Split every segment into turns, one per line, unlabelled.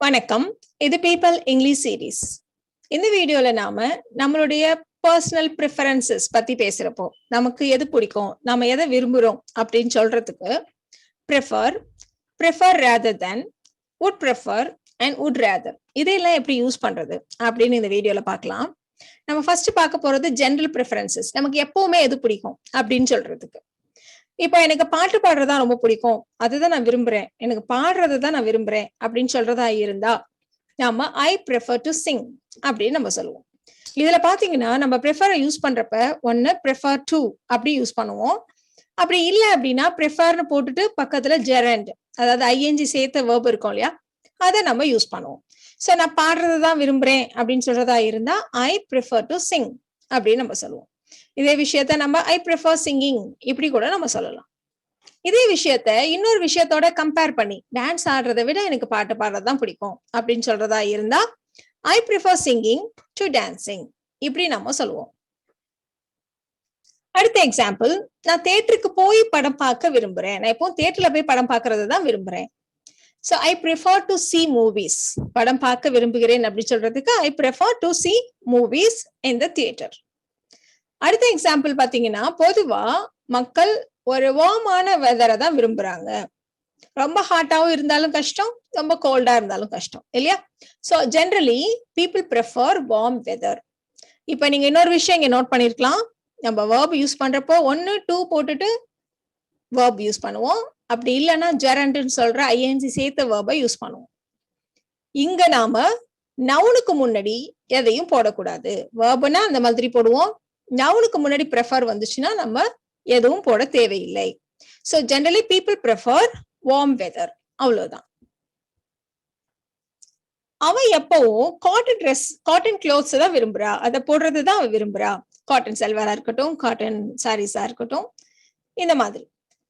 வணக்கம். இது people English series. இந்த வீடியோல நாம நம்மளுடைய பர்சனல் ப்ரிஃபரன்சஸ் பத்தி பேசுறப்போ நமக்கு எது பிடிக்கும், நாம எதை விரும்புறோம் அப்படின்னு சொல்றதுக்கு prefer rather then, would prefer and would rather இதையெல்லாம் எப்படி யூஸ் பண்றது அப்படின்னு இந்த வீடியோல பார்க்கலாம். நம்ம ஃபர்ஸ்ட் பார்க்க போறது ஜெனரல் ப்ரிஃபரன்சஸ். நமக்கு எப்பவுமே எது பிடிக்கும் அப்படின்னு சொல்றதுக்கு. இப்போ எனக்கு பாட்டு பாடுறதா ரொம்ப பிடிக்கும், அதுதான் நான் விரும்புறேன், எனக்கு பாடுறதை தான் நான் விரும்புறேன் அப்படின்னு சொல்றதா இருந்தா நாம ஐ ப்ரிஃபர் டு சிங் அப்படின்னு நம்ம சொல்லுவோம். இதுல பாத்தீங்கன்னா நம்ம ப்ரிஃபரை யூஸ் பண்றப்ப ஒன்னு ப்ரிஃபர் டு அப்படி யூஸ் பண்ணுவோம். அப்படி இல்லை அப்படின்னா ப்ரிஃபர்னு போட்டுட்டு பக்கத்துல ஜெரண்ட், அதாவது ஐஎன்ஜி சேர்த்த வேர்ப் இருக்கும் இல்லையா, அதை நம்ம யூஸ் பண்ணுவோம். ஸோ நான் பாடுறது தான் விரும்புறேன் அப்படின்னு சொல்றதா இருந்தா ஐ ப்ரிஃபர் டு சிங் அப்படின்னு நம்ம சொல்லுவோம். இதே விஷயத்த நம்ம ஐ ப்ரிஃபர் சிங்கிங் இப்படி கூட நம்ம சொல்லலாம். இதே விஷயத்த இன்னொரு விஷயத்தோட கம்பேர் பண்ணி டான்ஸ் ஆடுறதை விட எனக்கு பாட்டு பாடுறதுதான் பிடிக்கும் அப்படின்னு சொல்றதா இருந்தா I prefer singing to dancing இப்படி நம்ம சொல்லுவோம். அடுத்த எக்ஸாம்பிள், நான் தியேட்டருக்கு போய் படம் பார்க்க விரும்புறேன், நான் எப்பவும் தியேட்டர்ல போய் படம் பார்க்கறது தான் விரும்புறேன். So I prefer to C movies, படம் பார்க்க விரும்புகிறேன் அப்படின்னு சொல்றதுக்கு ஐ prefer to C movies in the theatre. அடுத்த எக்ஸாம்பிள் பாத்தீங்கன்னா, பொதுவா மக்கள் ஒரு வார்மான வெதரை தான் விரும்புறாங்க. ரொம்ப ஹாட்டாவும் இருந்தாலும் கஷ்டம், ரொம்ப கோல்டா இருந்தாலும் கஷ்டம் இல்லையா. So generally people prefer warm weather. இப்ப நீங்க இன்னொரு விஷயம் இங்க நோட் பண்ணிருக்கலாம், நம்ம வேர்ப் யூஸ் பண்றப்போ ஒன்னு டூ போட்டுட்டு வேர்ப் யூஸ் பண்ணுவோம், அப்படி இல்லைன்னா ஜெரண்ட்னு சொல்ற ஐஎன்சி சேர்த்த வேர்பை யூஸ் பண்ணுவோம். இங்க நாம நவுனுக்கு முன்னாடி எதையும் போடக்கூடாது. வேர்புனா அந்த மாதிரி போடுவோம், நவுனுக்கு முன்னாடி ப்ரிஃபர் வந்துச்சுன்னா நம்ம எதுவும் போட தேவையில்லை. So generally people prefer warm weather, அவ்வளவுதான். அவ எப்பவும் காட்டன் ட்ரெஸ், காட்டன் கிளாத்ஸ் தான் விரும்புறா, அதை போடுறது தான் அவ விரும்புறா. காட்டன் சல்வாரா இருக்கட்டும், காட்டன் சாரீஸா இருக்கட்டும், இந்த மாதிரி.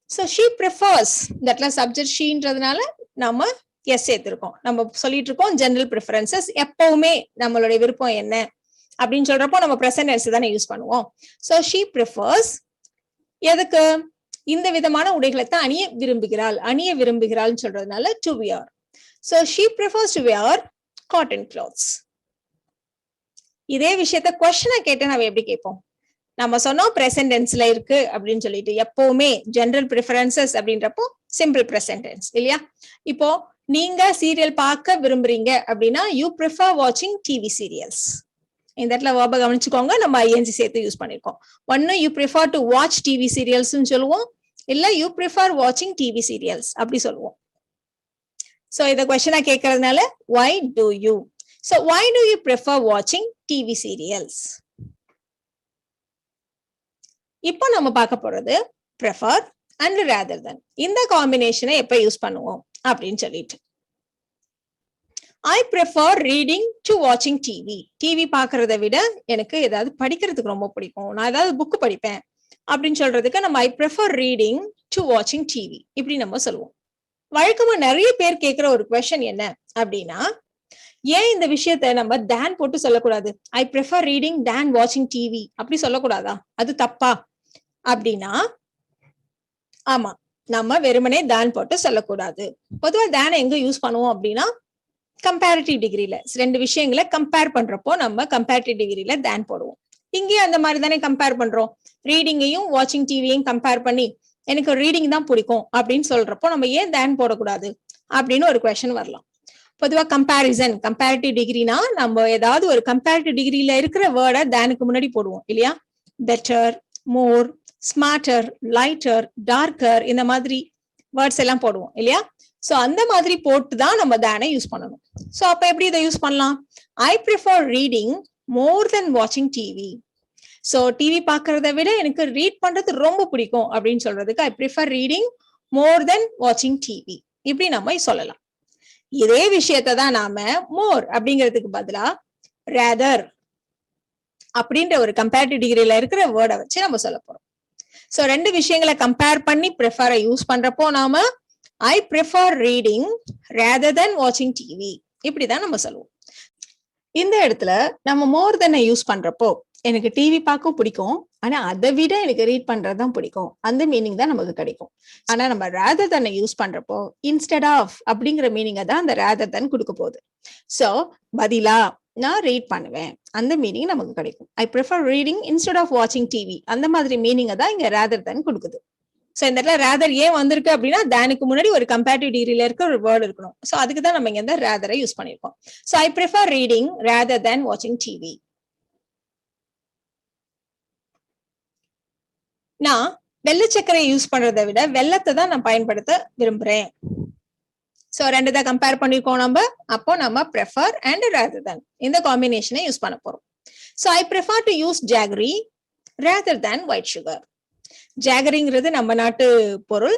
ஸோ ஷீ ப்ரிஃபர்ஸ், தட்ல சப்ஜெக்ட் ஷீன்றதுனால நம்ம எஸ் சேர்த்திருக்கோம். நம்ம சொல்லிட்டு இருக்கோம் ஜெனரல் ப்ரிஃபரன்சஸ். எப்பவுமே நம்மளுடைய விருப்பம் என்ன அப்படின்னு சொல்றப்போ நம்ம பிரசன்ட் டென்ஸ் தானே யூஸ் பண்ணுவோம். ஸோ ஷீ ப்ரிஃபர்ஸ், எதுக்கு, இந்த விதமான உடைகளை தான் அணிய விரும்புகிறாள்னு சொல்றதுனால to wear. So she prefers to wear cotton clothes. இதே விஷயத்த கொஸ்டினா கேட்டு நம்ம எப்படி கேட்போம்? நம்ம சொன்னோம் பிரசன்ட் டென்ஸ்ல இருக்கு அப்படின்னு சொல்லிட்டு. எப்பவுமே ஜெனரல் ப்ரிஃபரன்சஸ் அப்படின்றப்போ சிம்பிள் பிரசன்ட் டென்ஸ் இல்லையா. இப்போ நீங்க சீரியல் பார்க்க விரும்புறீங்க அப்படின்னா யூ ப்ரிஃபர் வாட்சிங் டிவி சீரியல்ஸ். இந்த இடத்துல வேர்பை கவனிச்சுக்கோங்க, நம்ம ஐஎன்சி சேர்த்து யூஸ் பண்ணிருக்கோம். ஒன்னு you prefer to watch TV serials சொல்லுவோம், இல்ல யூ ப்ரிஃபர் வாட்சிங் டிவி சீரியல்ஸ் அப்படி சொல்லுவோம். சோ இத क्वेश्चनா கேக்குறதுனால why do you, so why do you prefer watching TV serials? இப்போ நம்ம பார்க்க போறது prefer and rather than. இந்த காம்பினேஷனை எப்ப யூஸ் பண்ணுவோம் அப்படின்னு சொல்லிட்டு. I prefer reading to watching TV. TV பார்க்கறத விட எனக்கு ஏதாவது படிக்கிறதுக்கு ரொம்ப பிடிக்கும், நான் ஏதாவது புக் படிப்பேன் அப்படின்னு சொல்றதுக்கு நம்ம I prefer reading to watching TV இப்படி நம்ம சொல்லுவோம். வழக்கமா நிறைய பேர் கேட்கிற ஒரு கொஸ்டின் என்ன அப்படின்னா, ஏன் இந்த விஷயத்த நம்ம dan போட்டு சொல்லக்கூடாது, I prefer reading than watching TV அப்படி சொல்லக்கூடாதா, அது தப்பா அப்படின்னா, ஆமா, நம்ம வெறுமனே dan போட்டு சொல்லக்கூடாது. பொதுவா dan எங்க யூஸ் பண்ணுவோம் அப்படின்னா கம்பேரிட்டிவ் டிகிரில, ரெண்டு விஷயங்களை கம்பேர் பண்றப்போ நம்ம கம்பேரிட்டிவ் டிகிரில dan போடுவோம். இங்கே அந்த மாதிரி தானே கம்பேர் பண்றோம், ரீடிங்கையும் வாட்சிங் டிவியையும் கம்பேர் பண்ணி எனக்கு ரீடிங் தான் பிடிக்கும் அப்படின்னு சொல்றப்போ நம்ம ஏன் dan போடக்கூடாது அப்படின்னு ஒரு கொஸ்டின் வரலாம். பொதுவா கம்பேரிசன், கம்பேரிட்டிவ் டிகிரினா நம்ம ஏதாவது ஒரு கம்பேரிட்டிவ் டிகிரியில இருக்கிற வேர்டை danக்கு முன்னாடி போடுவோம் இல்லையா. பெட்டர், மோர், ஸ்மார்ட்டர், லைட்டர், டார்க்கர், இந்த மாதிரி வேர்ட்ஸ் எல்லாம் போடுவோம் இல்லையா. சோ அந்த மாதிரி போட்டு தான் நம்ம தானை யூஸ் பண்ணணும். சோ அப்ப எப்படி இதை யூஸ் பண்ணலாம்? ஐ ப்ரிஃபர் ரீடிங் மோர் தென் வாட்சிங் டிவி. சோ டிவி பார்க்கறத விட எனக்கு ரீட் பண்றது ரொம்ப பிடிக்கும் அப்படின்னு சொல்றதுக்கு ஐ ப்ரிஃபர் ரீடிங் மோர் தென் வாட்சிங் டிவி இப்படி நம்ம சொல்லலாம். இதே விஷயத்த தான் நாம மோர் அப்படிங்கிறதுக்கு பதிலா ரேதர் அப்படின்ற ஒரு கம்பேரிட்டிவ் டிகிரியில இருக்கிற வேர்டை வச்சு நம்ம சொல்ல போறோம். சோ ரெண்டு விஷயங்களை கம்பேர் பண்ணி ப்ரிஃபரை யூஸ் பண்றப்போ நாம I prefer reading rather than watching TV இப்படிதான் நம்ம சொல்லுவோம். இந்த இடத்துல நம்ம more than யூஸ் பண்றப்போ எனக்கு டிவி பார்க்க பிடிக்கும், ஆனா அதை விட எனக்கு ரீட் பண்றதுதான் பிடிக்கும், அந்த மீனிங் தான் நமக்கு கிடைக்கும். ஆனா நம்ம ரேதர் தன் யூஸ் பண்றப்போ இன்ஸ்டெட் ஆஃப் அப்படிங்கிற மீனிங்கை தான் அந்த ரேதர் தன் கொடுக்க போகுது. சோ பதிலா நான் ரீட் பண்ணுவேன், அந்த மீனிங் நமக்கு கிடைக்கும். I prefer reading instead of வாட்சிங் டிவி, அந்த மாதிரி மீனிங்கை தான் இங்க ரேதர் தன் கொடுக்குது. சோ இந்த இடத்துல ரேதர் ஏன் வந்திருக்கு அப்படின்னா, தேனுக்கு முன்னாடி ஒரு கம்பேரிட்டிவ் டிகிரில இருக்க ஒரு வேர்டு இருக்கணும். சோ அதுக்கு தான் நம்ம இங்க இந்த ரேதரை யூஸ் பண்ணிருக்கோம். So I prefer reading rather than வாட்சிங் டிவி. நான் வெள்ளை சர்க்கரை யூஸ் பண்றதை விட வெள்ளத்தை தான் நான் பயன்படுத்த விரும்புறேன். சோ ரெண்டு தான் கம்பேர் பண்ணிருக்கோம் நம்ம. அப்போ நம்ம ப்ரிஃபர் அண்ட் ரேதர் தேன் இந்த காம்பினேஷனை யூஸ் பண்ண போறோம். So I prefer to use jaggery rather than white sugar. ஜாகரிங்கிறது நம்ம நாட்டு பொருள்.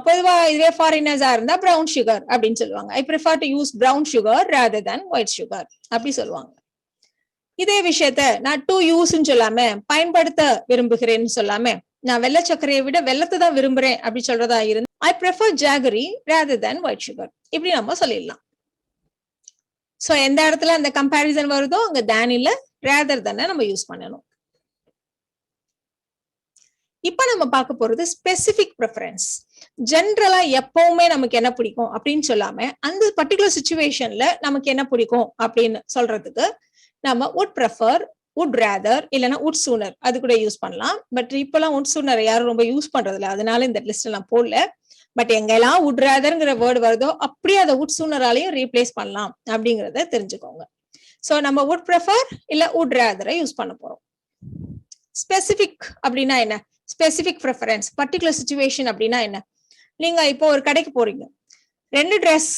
பொதுவா இதுவே ஃபாரினர்ஸா இருந்தா பிரவுன் சுகர் அப்படின்னு சொல்லுவாங்க. ஐ prefer to use brown sugar rather than white sugar அப்படி சொல்லுவாங்க. இதே விஷயத்த நான் டு யூஸ்ன்னு சொல்லாம பயன்படுத்த விரும்புகிறேன்னு சொல்லாம நான் வெள்ளை சர்க்கரையை விட வெள்ளத்தை தான் விரும்புறேன் அப்படி சொல்றதா இருந்து I prefer jaggery rather than white sugar இப்படி நம்ம சொல்லிடலாம். சோ எந்த இடத்துல அந்த கம்பேரிசன் வருதோ அங்க தேன் இல்ல ரேதர் தானே நம்ம யூஸ் பண்ணணும். இப்ப நம்ம பார்க்க போறது ஸ்பெசிபிக் ப்ரிஃபரன்ஸ். ஜென்ரலா எப்பவுமே நமக்கு என்ன பிடிக்கும் அப்படின்னு சொல்லாம அந்த பர்டிகுலர் சிச்சுவேஷன்ல நமக்கு என்ன பிடிக்கும் அப்படின்னு சொல்றதுக்கு நம்ம would prefer, would rather இல்லைன்னா would sooner அது கூட யூஸ் பண்ணலாம். பட் இப்பெல்லாம் would sooner யாரும் ரொம்ப யூஸ் பண்றது இல்லை, அதனால இந்த லிஸ்ட் எல்லாம் போடல. பட் எங்கெல்லாம் would ratherங்கிற வேர்டு வருதோ அப்படியே அதை would sooner-ஆலையும் ரீப்ளேஸ் பண்ணலாம் அப்படிங்கறத தெரிஞ்சுக்கோங்க. சோ நம்ம would prefer இல்ல would rather யூஸ் பண்ண போறோம். ஸ்பெசிபிக் அப்படின்னா என்ன? ஸ்பெசிபிக் ப்ரிஃபரன்ஸ் பர்டிகுலர் சிச்சுவேஷன் அப்படின்னா என்ன? நீங்க இப்போ ஒரு கடைக்கு போறீங்க, ரெண்டு ட்ரெஸ்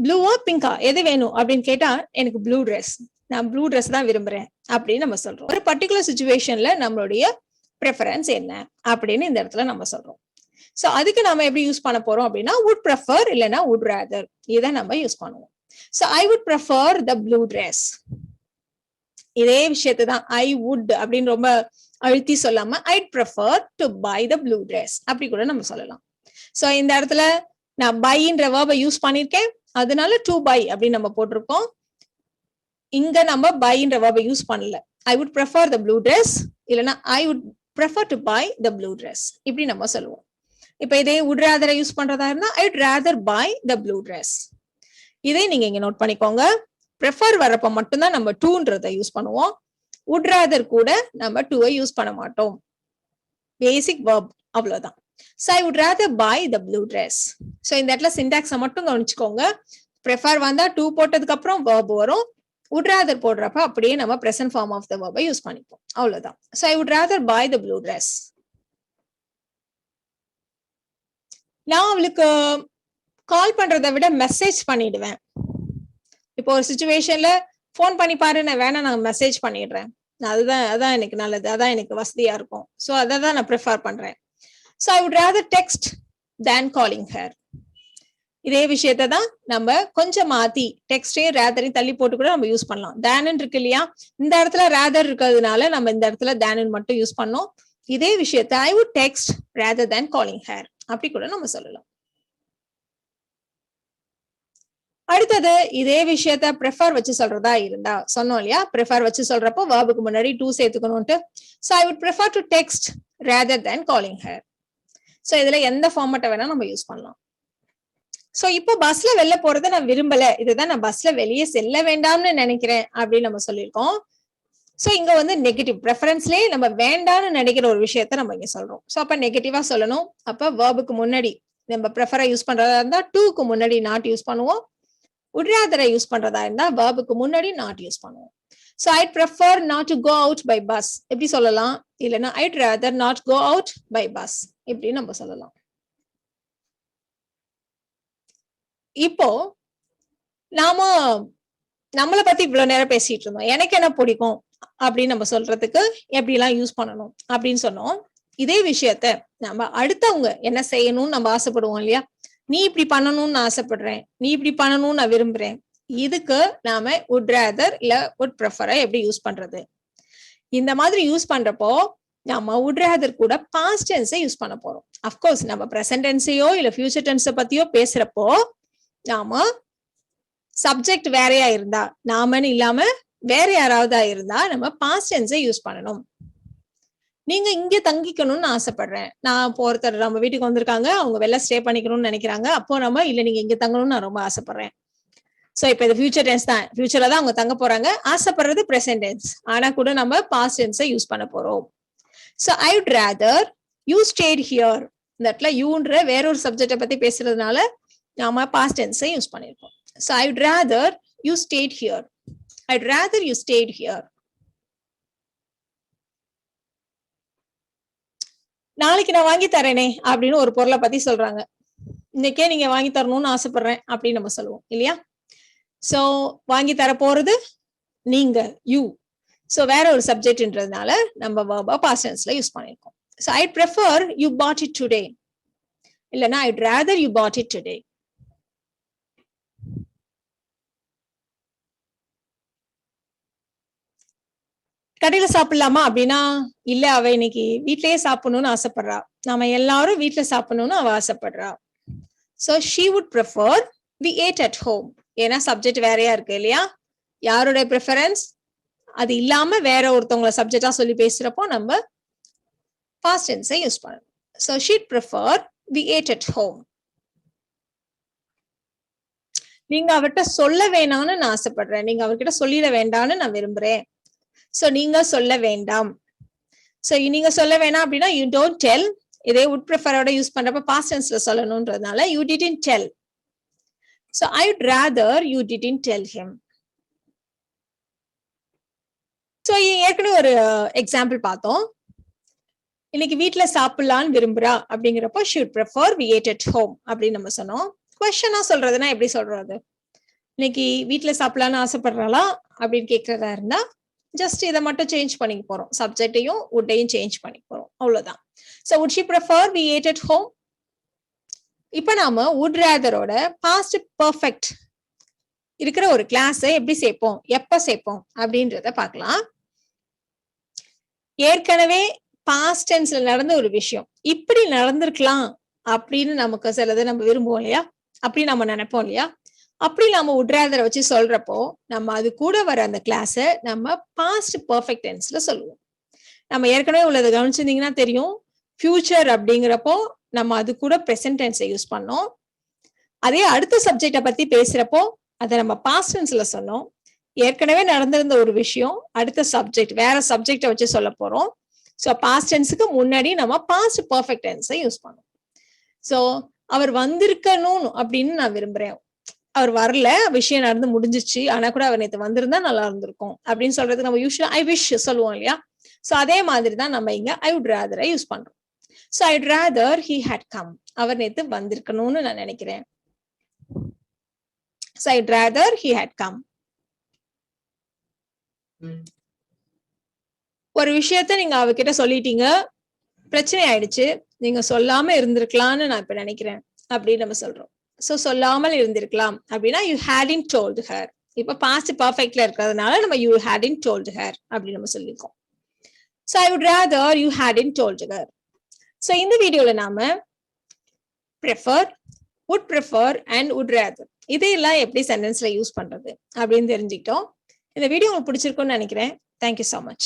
ப்ளூவா பிங்கா எது வேணும் அப்படின்னு கேட்டா எனக்கு ப்ளூ ட்ரெஸ், நான் ப்ளூ ட்ரெஸ் தான் விரும்புறேன் அப்படின்னு நம்ம சொல்றோம். ஒரு பர்டிகுலர் சிச்சுவேஷன்ல நம்மளுடைய ப்ரிஃபரன்ஸ் என்ன அப்படின்னு இந்த இடத்துல நம்ம சொல்றோம். சோ அதுக்கு நம்ம எப்படி யூஸ் பண்ண போறோம் அப்படின்னா would prefer இல்லைன்னா would rather இதை நம்ம யூஸ் பண்ணுவோம். So I would prefer the blue dress. இதே விஷயத்தை தான் I would அப்படின்னு ரொம்ப அழுத்தி சொல்லாம I'd prefer to buy the blue dress அப்படி கூட நம்ம சொல்லலாம். சோ இந்த இடத்துல நான் buyன்ற verb யூஸ் பண்ணிருக்கேன், அதனால to buy அப்படின்னு நம்ம போட்டிருக்கோம். இங்க நம்ம buyன்ற verb யூஸ் பண்ணல. I would prefer the blue dress இல்லைன்னா I would prefer to buy the blue dress இப்படி நம்ம சொல்லுவோம். இப்ப இதே would rather யூஸ் பண்றதா இருந்தா I'd rather buy the blue dress. இதை நீங்க இங்க நோட் பண்ணிக்கோங்க. prefer வரப்ப மட்டும்தான் நம்ம toன்றதை யூஸ் பண்ணுவோம். would rather கூட நம்ம to யூஸ் பண்ண மாட்டோம். பேசிக் verb அவ்வளவுதான். So I would rather buy the blue dress. So இந்த இடத்துல சிண்டாக்ஸை மட்டும் கவனிச்சுக்கோங்க. prefer வந்தா to போட்டதுக்கு அப்புறம் verb வரும். would rather போடுறப்ப அப்படியே நம்ம present form of the verb use பண்ணிப்போம். அவ்வளவுதான். So I would rather buy the blue dress. நான் அவளுக்கு கால் பண்றதை விட மெசேஜ் பண்ணிடுவேன். இப்போ ஒரு சிச்சுவேஷன்ல போன் பண்ணி பாரு, நான் வேணா நான் மெசேஜ் பண்ணிடுறேன், அதான் எனக்கு நல்லது, அதான் எனக்கு வசதியா இருக்கும். சோ அதை தான் நான் ப்ரிஃபர் பண்றேன். So I would rather text than calling her. இதே விஷயத்தை தான் நம்ம கொஞ்சம் மாத்தி டெக்ஸ்டையும் ரேதரையும் தள்ளி போட்டு கூட நம்ம யூஸ் பண்ணலாம். தேனன் இருக்கு இல்லையா, இந்த இடத்துல ரேதர் இருக்கிறதுனால நம்ம இந்த இடத்துல தேனன் மட்டும் யூஸ் பண்ணோம். இதே விஷயத்த I would text rather than calling her அப்படி கூட நம்ம சொல்லலாம். அடுத்தது இதே விஷயத்த ப்ரிஃபர் வச்சு சொல்றதா இருந்தா சொன்னோம் இல்லையா, ப்ரிஃபர் வச்சு சொல்றப்போ verb-க்கு முன்னாடி to சேர்த்துக்கணும்ட்டு. So I would prefer to text rather than calling her. So இதுல எந்த ஃபார்மேட்டை வேணா நம்ம யூஸ் பண்ணலாம். சோ இப்போ பஸ்ல வெளில போறதை நான் விரும்பல, இதுதான் நான் பஸ்ல வெளியே செல்ல வேண்டாம்னு நினைக்கிறேன் அப்படின்னு நம்ம சொல்லியிருக்கோம். சோ இங்க வந்து நெகட்டிவ் ப்ரெஃபரன்ஸ்லயே நம்ம வேண்டாம்னு நினைக்கிற ஒரு விஷயத்த நம்ம இங்க சொல்றோம். சோ அப்ப நெகட்டிவா சொல்லணும். அப்ப verb-க்கு முன்னாடி நம்ம ப்ரிஃபரை யூஸ் பண்றதா இருந்தா to-க்கு முன்னாடி not யூஸ் பண்ணுவோம். would rather யூஸ் பண்றதா இருந்தா verb-க்கு முன்னாடி not யூஸ் பண்ணுவோம். So I'd prefer not to go out by bus எப்படி சொல்லலாம், இல்லைன்னா I'd rather not go out by bus இப்படி நம்ம சொல்லலாம். இப்போ நாம நம்மளை பத்தி இவ்வளவு நேரம் பேசிட்டு இருந்தோம். எனக்கு என்ன பிடிக்கும் அப்படின்னு நம்ம சொல்றதுக்கு எப்படி எல்லாம் யூஸ் பண்ணணும் அப்படின்னு சொன்னோம். இதே விஷயத்த நம்ம அடுத்தவங்க என்ன செய்யணும்னு நம்ம ஆசைப்படுவோம் இல்லையா, நீ இப்படி பண்ணணும்னு நான் ஆசைப்படுறேன், நீ இப்படி பண்ணணும்னு நான் விரும்புறேன். இதுக்கு நாம would rather இல்ல would prefer எப்படி யூஸ் பண்றது? இந்த மாதிரி யூஸ் பண்றப்போ நம்ம would rather கூட past tense யூஸ் பண்ண போறோம். அஃப்கோர்ஸ் நம்ம present tense-ஐயோ இல்ல future tense பத்தியோ பேசுறப்போ நாம சப்ஜெக்ட் வேறையா இருந்தா, நாமன்னு இல்லாம வேற யாராவதா இருந்தா நம்ம பாஸ்ட் டென்ஸை யூஸ் பண்ணணும். நீங்க இங்க தங்கிக்கணும்னு ஆசைப்படுறேன், நான் ஒருத்தர் நம்ம வீட்டுக்கு வந்திருக்காங்க, அவங்க வெளில ஸ்டே பண்ணிக்கணும்னு நினைக்கிறாங்க, அப்போ நம்ம இல்ல நீங்க இங்க தங்கணும்னு நான் ரொம்ப ஆசைப்படுறேன். சோ இப்ப இது ஃபியூச்சர் டென்ஸ் தான், ஃபியூச்சர்ல தான் அவங்க தங்க போறாங்க, ஆசைப்படுறது பிரசன்ட் டென்ஸ், ஆனா கூட நம்ம பாஸ்ட் டென்ஸை யூஸ் பண்ண போறோம். So I would rather you state here, இந்த இடத்துல யூன்ற வேற ஒரு சப்ஜெக்டை பத்தி பேசுறதுனால நாம பாஸ்ட் டென்ஸை யூஸ் பண்ணிருக்கோம். So I would rather you state here, I would rather you state here. நாளைக்கு நான் வாங்கி தரேனே அப்படின்னு ஒரு பொருளை பத்தி சொல்றாங்க, இன்னைக்கே நீங்க வாங்கி தரணும்னு ஆசைப்படுறேன் அப்படின்னு நம்ம சொல்லுவோம் இல்லையா? சோ வாங்கி தர போறது நீங்க, யூ. சோ வேற ஒரு சப்ஜெக்ட்ன்றதுனால நம்ம verb past tenseல யூஸ் பண்ணிருக்கோம். So I prefer you bought it today, இல்லனா I'd rather you bought it today. கடையில சாப்பிடலாமா அப்படின்னா இல்ல, அவ இன்னைக்கு வீட்லயே சாப்பிடணும்னு ஆசைப்படுறா, நாம எல்லாரும் வீட்ல சாப்பிடணும்னு அவ ஆசைப்படுறா. So she would prefer we ate at home, ஏன்னா சப்ஜெக்ட் வேறையா இருக்கு இல்லையா? யாருடைய ப்ரிஃபரன்ஸ் அது இல்லாம வேற ஒருத்தவங்கள சப்ஜெக்டா சொல்லி பேசுறப்போ நம்ம பாஸ்ட் டென்ஸை யூஸ் பண்ணணும். So she'd prefer we ate at home. நீங்க அவர்கிட்ட சொல்ல வேணாம்னு நான் ஆசைப்படுறேன், நீங்க அவர்கிட்ட சொல்லிட வேண்டாம்னு நான் விரும்புறேன். சோ நீங்க சொல்ல வேண்டாம். சோ நீங்க சொல்ல வேணாம் அப்படின்னா you don't tell, இதே would prefer ஓட யூஸ் பண்றப்ப past டென்ஸ்ல சொல்லணும்ன்றதுனால you didn't tell. So I would rather you didn't tell him. So ஏற்கனவே ஒரு எக்ஸாம்பிள் பார்த்தோம், இன்னைக்கு வீட்ல சாப்பிடலான்னு விரும்புறா அப்படிங்கிறப்போ she would prefer we ate at home அப்படின்னு நம்ம சொன்னோம். குவெஸ்சனா சொல்றதுன்னா எப்படி சொல்றது? இன்னைக்கு வீட்ல சாப்பிடலான்னு ஆசைப்படுறாளா அப்படின்னு கேட்கறதா இருந்தா ஜஸ்ட் இதை மட்டும் சேஞ்ச் பண்ணிக்க போறோம், சப்ஜெக்டையும் வுட்டையும் சேஞ்ச் பண்ணிக்க போறோம், அவ்வளவுதான். So would she prefer we ate at home? இப்ப நாம would ratherோட past perfect இருக்கிற ஒரு கிளாஸை எப்படி சேர்ப்போம், எப்ப சேர்ப்போம் அப்படின்றத பார்க்கலாம். ஏற்கனவே பாஸ்ட் டென்ஸ்ல நடந்த ஒரு விஷயம் இப்படி நடந்திருக்கலாம் அப்படின்னு நமக்கு சிலது நம்ம விரும்புவோம் இல்லையா, அப்படி நம்ம நினைப்போம் இல்லையா, அப்படி நம்ம would rather வச்சு சொல்றப்போ நம்ம அது கூட வர அந்த கிளாஸை நம்ம பாஸ்ட் பெர்ஃபெக்ட் டென்ஸ்ல சொல்லுவோம். நம்ம ஏற்கனவே உள்ளதை கவனிச்சிருந்தீங்கன்னா தெரியும், ஃபியூச்சர் அப்படிங்கிறப்போ நம்ம அது கூட பிரசன்ட் டென்ஸை யூஸ் பண்ணோம். அதே அடுத்த சப்ஜெக்டை பத்தி பேசுறப்போ அதை நம்ம பாஸ்ட் டென்ஸ்ல சொன்னோம். ஏற்கனவே நடந்திருந்த ஒரு விஷயம் அடுத்த சப்ஜெக்ட் வேற சப்ஜெக்டை வச்சு சொல்ல போறோம். சோ பாஸ்ட் டென்ஸுக்கு முன்னாடி நம்ம பாஸ்ட் பெர்ஃபெக்ட் டென்ஸை யூஸ் பண்ணோம். சோ அவர் வந்திருக்கணும் அப்படின்னு நான் விரும்புறேன், அவர் வரல, விஷயம் நடந்து முடிஞ்சிச்சு, ஆனா கூட அவர் நேற்று வந்திருந்தா நல்லா இருந்திருக்கும் அப்படின்னு சொல்றதுக்கு நம்ம யூஸ்வலா ஐ விஷ் சொல்லுவோம் இல்லையா. சோ அதே மாதிரி தான் நம்ம இங்க ஐ வுட் ரேதர் யூஸ் பண்றோம். So I would rather he had come, அவர் நேத்து வந்திருக்கணும்னு நான் நினைக்கிறேன். So I would rather he had come. ஒரு விஷயத்த நீங்க அவகிட்ட சொல்லிட்டீங்க, பிரச்சனை ஆயிடுச்சு, நீங்க சொல்லாம இருந்திருக்கலாம்னு நான் இப்ப நினைக்கிறேன் அப்படின்னு நம்ம சொல்றோம். சோ சொல்லாமல் இருந்திருக்கலாம் அப்படின்னா you hadn't told her. இப்ப பாஸ்ட் பர்ஃபெக்ட்ல இருக்கிறதுனால நம்ம you hadn't told her அப்படின்னு நம்ம சொல்லிருக்கோம். So I would rather you hadn't told her. So இந்த வீடியோல நாம prefer, would prefer and would rather இதையெல்லாம் எப்படி சென்டென்ஸ்ல யூஸ் பண்றது அப்படின்னு தெரிஞ்சுக்கிட்டோம். இந்த வீடியோ உங்களுக்கு பிடிச்சிருக்கும்னு நினைக்கிறேன். Thank you so much.